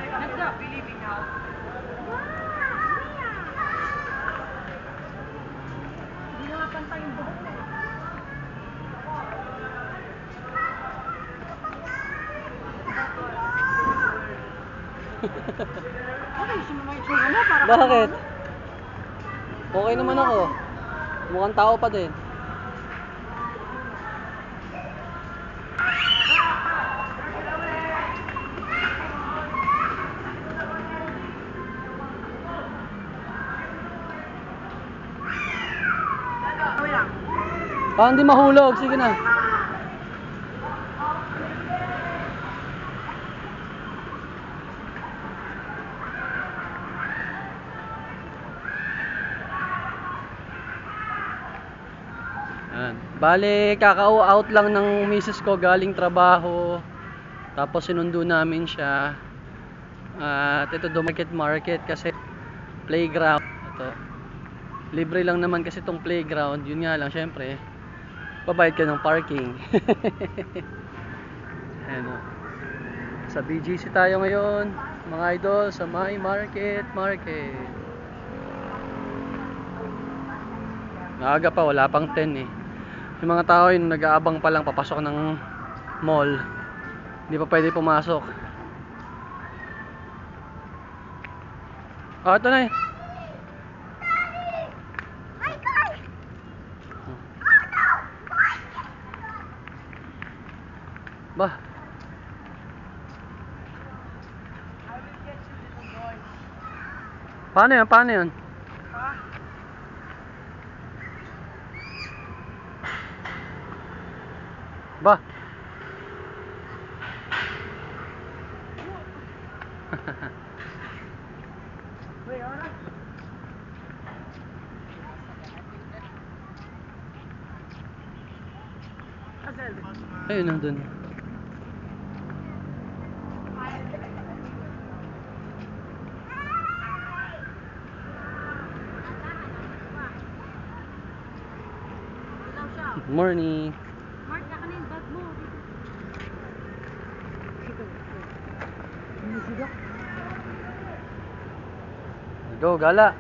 Let's go. We leaving now. Hindi nga pantay yung buhok mo. Okay, sino na yung tsura mo? Bakit? Okay naman ako. Mukhang tao pa din. Hindi mahulog. Sige na. Bale, kakao-out lang ng misis ko galing trabaho. Tapos sinundo namin siya. At ito do market kasi playground. Ito. Libre lang naman kasi itong playground. Yun nga lang, syempre babayad ka ng parking. Ano. Sa BGC tayo ngayon, mga idol, sa my market. Maaga pa, wala pang 10 eh. Yung mga tao yun, nag-aabang pa lang papasok ng mall. Hindi pa pwede pumasok. Ito na eh. Bah. Paano yun? Bah. Ayun na dun. Good morning. Mark, nakanin yung bag mo. Go, gala.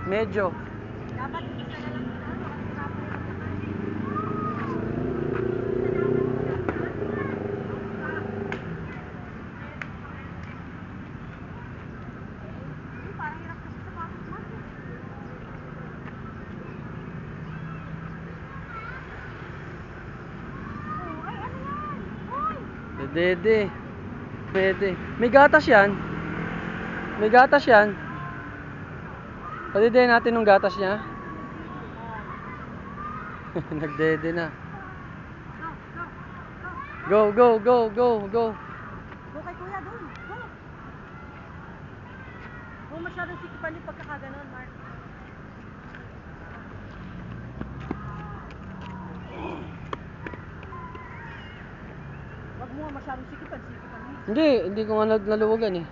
Medyo. Dapat isa na lang ito. Parang hirap kasi sa bakit mo. Ay, ano yan? Hoy! Dede. Pwede. May gatas yan. Padede natin ng gatas niya. Nagdede na. Go. Go kay kuya doon. Go. Huwag masyadong sikipan yung pagkakaganon, Mark. Huwag mo nga masyadong sikipan mo. Hindi ko nga naluwagan eh.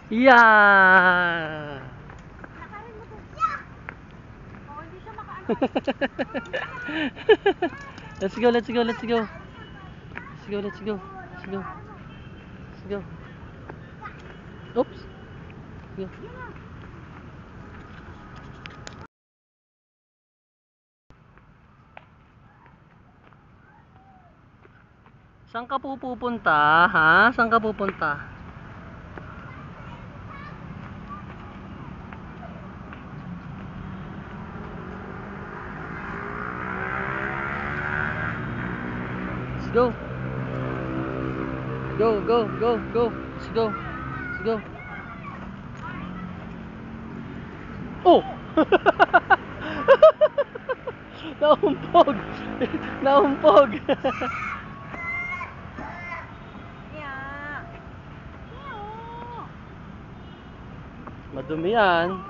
Yeah! Nakarin mo to. Yeah! Oh, hindi siya makaano. Let's go, let's go, let's go. Let's go, let's go. Let's go. Let's go. Oops. Let's go. Saan ka pupunta, ha? Saan ka pupunta? Let's go. Go, go, go, go. Let's go. Let's go. Oh! Naumpog. Naumpog. Yeah. Madumi yan.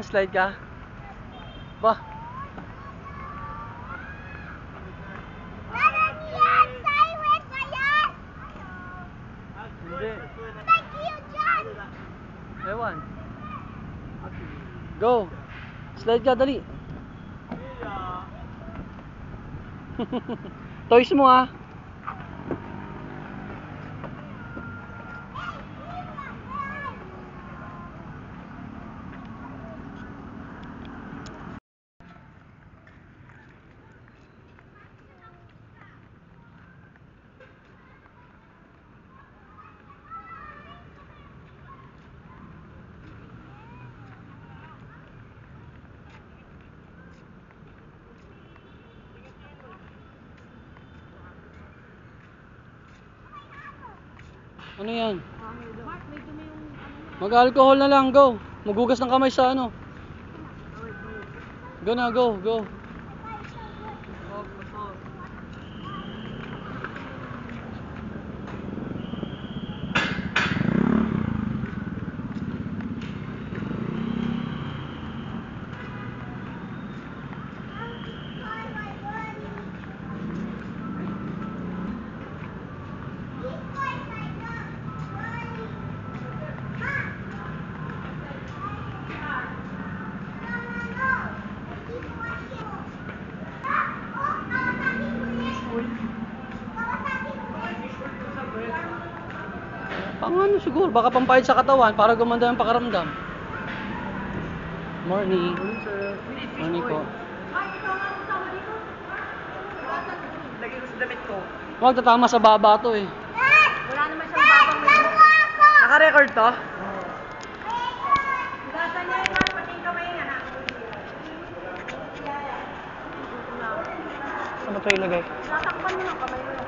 Slide ka? Ba? Meron yan! Silent na yan! Hindi. Thank you, John! Ewan. Go. Slide ka, dali. Toys mo ah. Ano yan? Mark, may dumi yung ano. Mag-alcohol na lang, go. Maghugas ng kamay sa ano. Go na, go, go. Pang ano siguro, baka pampahid sa katawan para gumanda yung pakaramdam. Morning. Morning po. Mark, ikaw nga ang tama dito. Lagay ko sa damit ko. Huwag tatama sa baba to eh. Wala naman siyang babang may buhok. Naka-record to? Hugasan niya yung Mark, pati yung kamay niya na. Ano to ilagay? Tatakpan mo ng kamay mo yung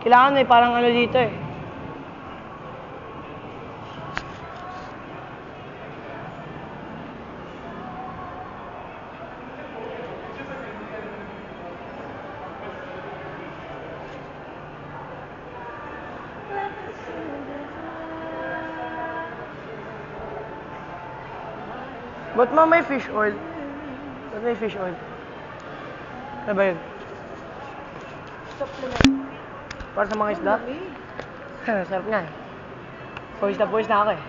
Kailangan may parang ano dito eh. Ba't ma may fish oil? Ba't may fish oil? Ano ba yun? Para sa mga isda? Sarap nga eh. Pawis na ako eh.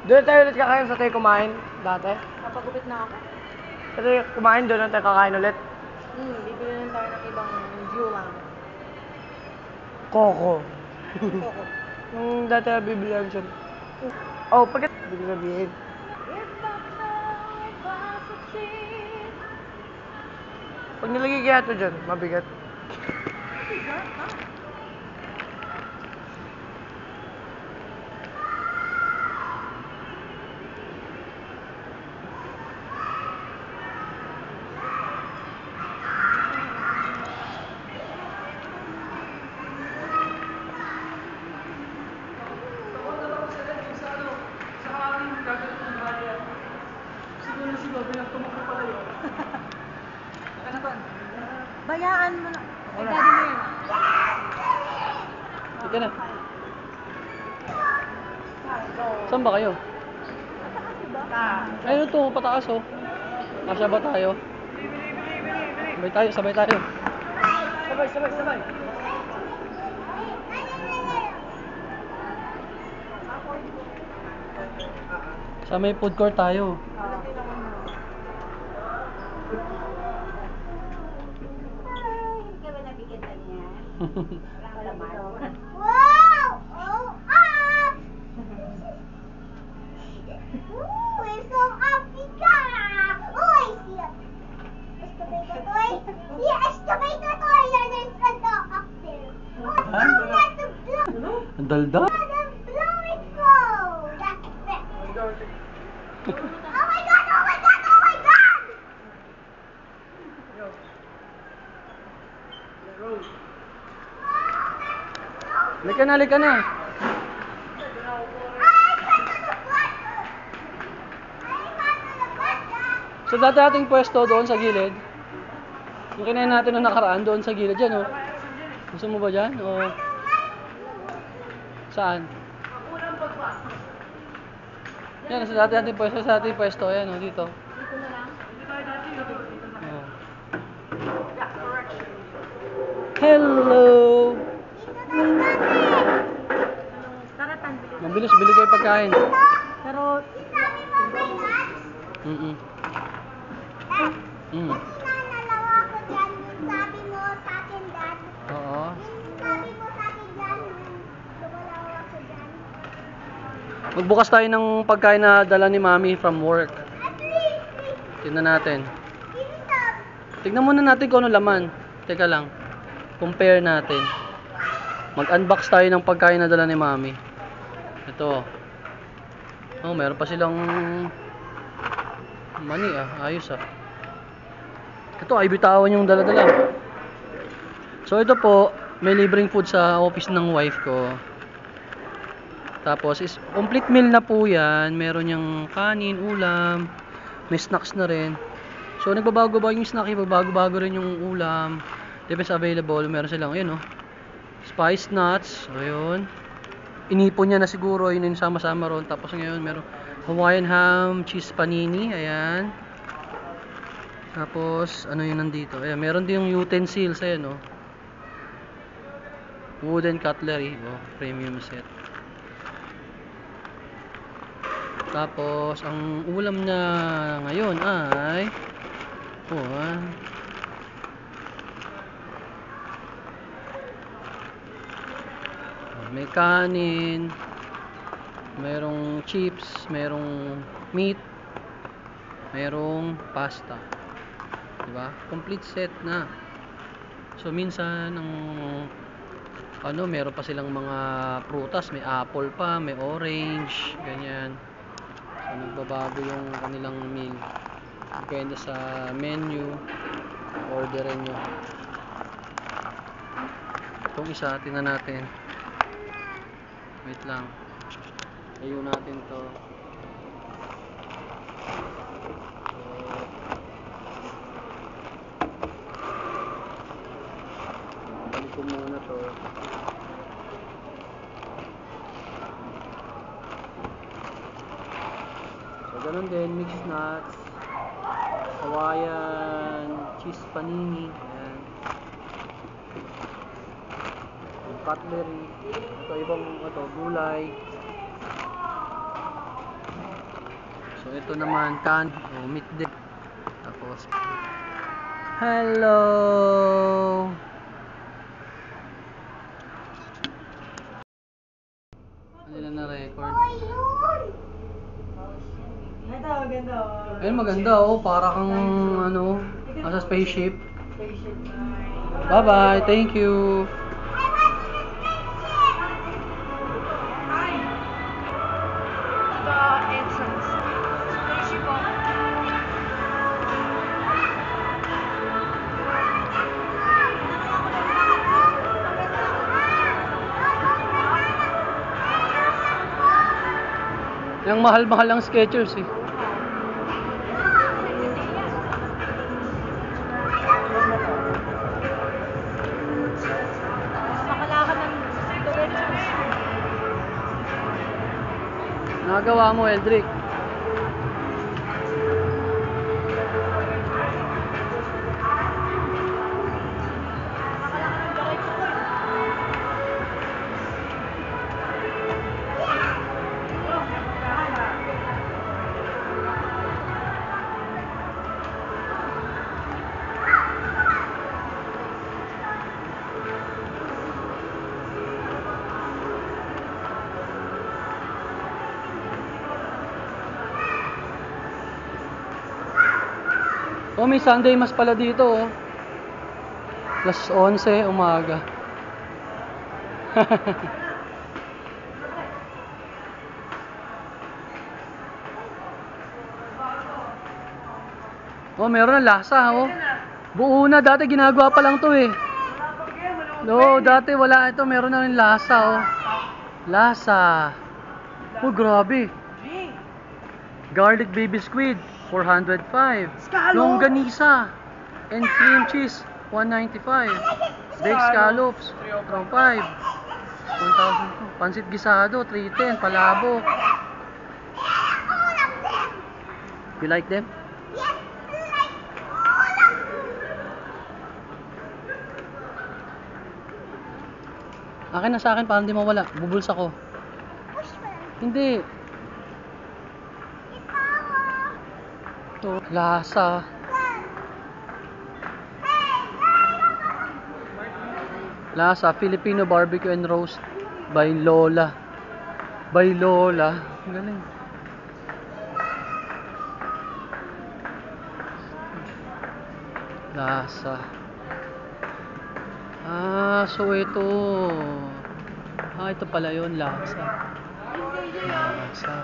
Doon tayo ulit kakain sa tayo kumain dati. Napagupit na ako. Sa tayo kumain, doon tayo kakain ulit. Bibili lang tayo ng ibang view lang. Coco. Coco. Yung dati na bibilihan siya. Oh, pagkat... Bigla sabihin. Pag nilagay kaya ito dyan, mabigat. Bayaan mo na. Ay, daddy mo yan. ka na. Saan ba kayo? Ayun ito, pataas oh. Kasya ba tayo? Sabay tayo, sabay tayo. Sabay. Sa may food court tayo. Ikaw ba nabigyan niya? Wala naman. Wow! Oh, ah! Ooh, it's so Africa! Oh, I see it. Excavator toy. Yeah, excavator toy. There's a dog up there. Oh, Huh? now let the blow. Ang dalda. Let the blow it go. That's it. Oh my god! Oh my god! Oh my god! Halika na, halika na. Sa dati ating pwesto doon sa gilid. Yung kinain natin nung nakaraan doon sa gilid dyan, oh. Gusto mo ba dyan? O saan? Yan, sa dati ating pwesto, Ayan, oh, dito. Oh. Hello! Mabilis, bili kayo pagkain. Pero, Mm-mm. Mm. Nalawa ko dyan, yung sabi mo sa akin, Dad. Oo. Yung sabi mo sa akin dyan, lumalawa ako dyan. Magbukas tayo ng pagkain na dala ni Mami from work. Please, Tingnan natin. stop. Tignan muna natin kung ano laman. Teka lang. Compare natin. Mag-unbox tayo ng pagkain na dala ni Mami. Ito. Oh, meron pa silang mani ayos Ito ay bitawan yung dala-dala. So ito po, may libreng food sa office ng wife ko. Tapos is complete meal na po 'yan. Meron yung kanin, ulam, may snacks na rin. So nagbabago ba yung snack, bago-bago rin yung ulam. Depends available. Meron silang ayun spice nuts, ayun. Inipon niya na siguro, yun yung sama-sama ron. Tapos ngayon meron Hawaiian ham, cheese panini, ayan. Tapos ano yun nandito? Ayan, meron din yung utensils, ayan wooden cutlery, premium set. Tapos ang ulam na ngayon ay may kanin, merong chips, merong meat, merong pasta. Diba? Complete set na. So minsan meron pa silang mga prutas, may apple pa, may orange, ganyan. So nagbabago yung kanilang meal. Depende sa menu, orderin nyo. Itong isa, tingnan natin. Wait lang. Ayun natin to. Balik ko muna to. So ganun din, mixed nuts, Hawaiian cheese panini, ayan. Yung cutlery, ito ibang gulay. So ito naman meat dip. Tapos hello. Ano na record? ito, ganda. Ayun maganda para kang nasa spaceship. Bye bye, thank you. The entrance. Spaceship po. Yung mahal-mahal ang Skechers eh. Makalakad ng diretso. Nagawa mo, Eldrick. Oh, may Sunday mas pala dito, oh. Plus 11 umaga. Oh, meron na lasa, oh. Buo na, dati ginagawa pa lang to, eh. No, dati wala ito, meron na rin lasa, oh. Lasa. Oh, grabe. Garlic baby squid, 405. Longganisa and cream cheese, 195. Baked scallops, 305. 1,000. Pansit gisado, 310. Palabok. All of them. You like them? Yes, like all of them. Akin na sa akin, parang di mawala. Bubulsa ko. Push pa lang. Hindi. Ikaw. Ito, lasa. Lasa, Filipino barbecue and roast by Lola. By Lola. Ang galing. Lasa. Ah, so ito. Ah, ito pala yun, lasa. Lasa.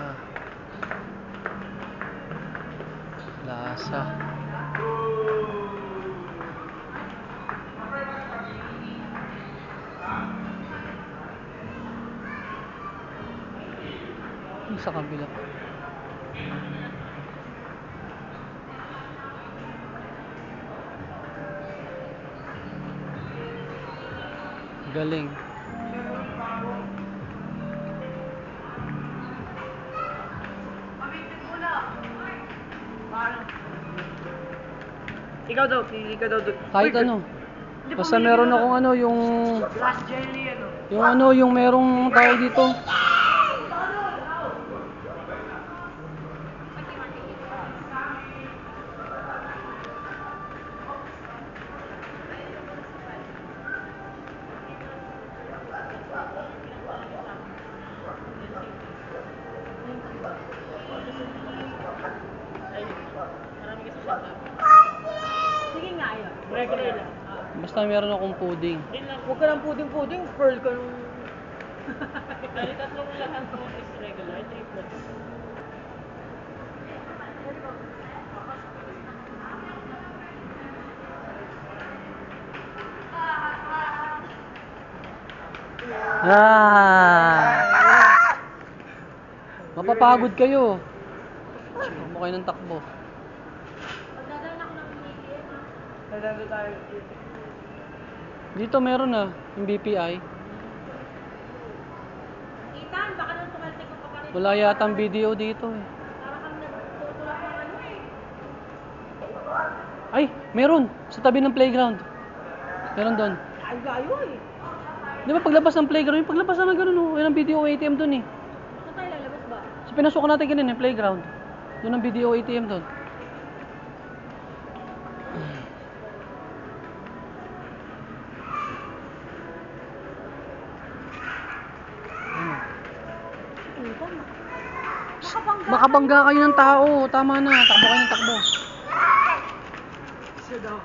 Lasa. Yung sa kabila. Galing. Ikaw daw, pili ka daw doon. Kahit ano. Basta meron akong ano, yung... Last jelly, ano? Yung ano, yung merong tawag dito. Sige nga, ayun. Regular lang. Basta meron akong pudding. Huwag ka ng puding-puding, pearl ka nung... Dali tatlong lang ang is regular, 3 plus. Ah! Mapapagod kayo. Takbo kayo ng takbo. Pagdadaan ako ng meeting, Nandito tayo. Dito meron na, yung BPI. Ethan, baka nang tumalsik ko pa pa rin. Wala yatang video dito eh. Para kang nagtutulak ng ano eh. Ay, meron! Sa tabi ng playground. Meron doon. Ay, gayo eh. Di ba paglabas ng playground, yung paglabas naman ganun oh. Yan ang video ATM doon eh. Saan tayo lalabas ba? So pinasukan natin ganun yung playground. Doon ang video ATM doon. Ethan, Makabangga kayo ng tao. Tama na. Takbo kayo ng takbo. Isa daw.